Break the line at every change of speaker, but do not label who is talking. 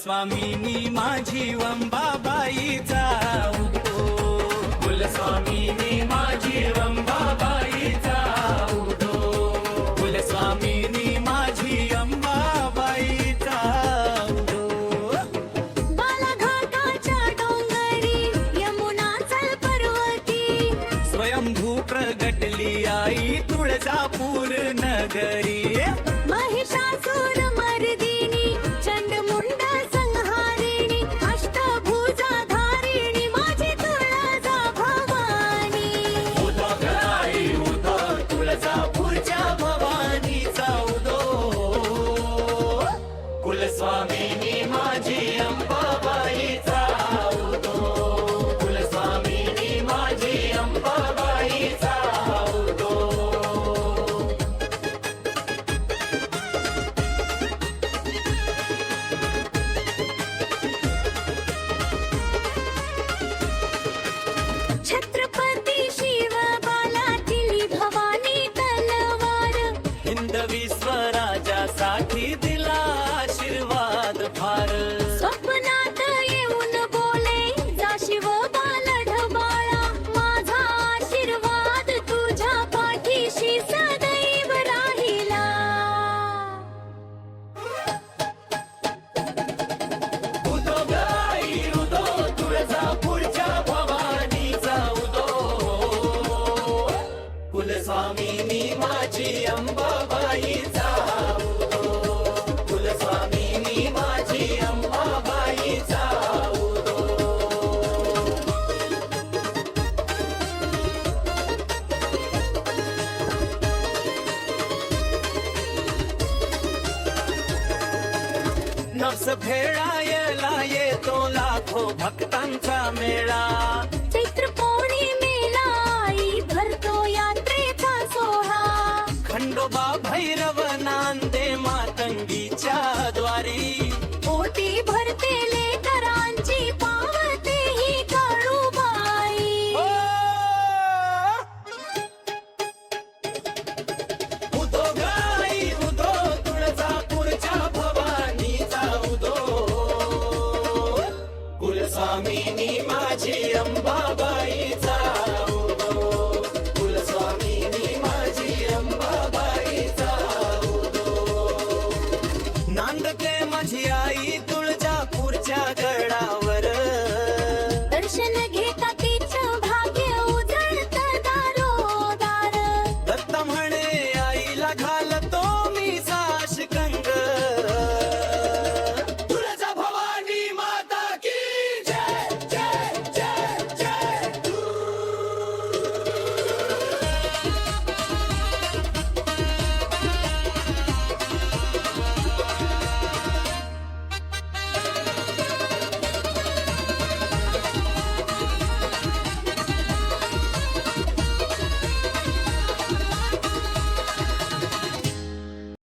कुलस्वामिनी माझी अंबाबाईचा उदो, कुलस्वामिनी माझी अंबाबाईचा उदो, कुलस्वामिनी माझी अंबाबाईचा उदो.
बालाघाटाच्या डोंगरी यमुना चल पर्वती,
स्वयंभू प्रगटली आई तुळजापूर नगरी.
महिषासुर मर्दिनी चंडमुंड संहारिणी, अष्टभुजाधारिणी माझी तुळजा भवानी.
उदो आई उदो तुळजापूरच्या भवानीचा उदो, कुलस्वामिनी माझी अंबाबाईचा उदो, कुलस्वामिनी माझी अंबाबाईचा उदो.
छत्रपती शिव बालाची भवानी तलवार,
हिंदवी स्वराजासाठी दिला आशीर्वाद फार.
स्वप्नात येऊन बोले जा शिव बाल ढबाळा, माझा आशीर्वाद तुझ्या पाठीशी सदैव राहिला.
उदो गाई उदो तुळजापूरच्या भवानीचा उदो, कुलस्वामिनी माझी अंबाबाईचा उदो, कुलस्वामिनी माझी अंबाबाईचा उदो. नवस फेडायला येतो लाखो भक्तांचा मेळा.
चैत्र पौर्णिमेला आई भरतो यात्रेचा सोहळा,
खंडोबा भैरव नांदे मातंगीच्या द्वारी.
ओटी भरते लेकरांची पावते ही काळूबाई.
उदो गाई उदो तुळजापूरच्या भवानीचा उदो, कुलस्वामिनी माझी अंबाबाई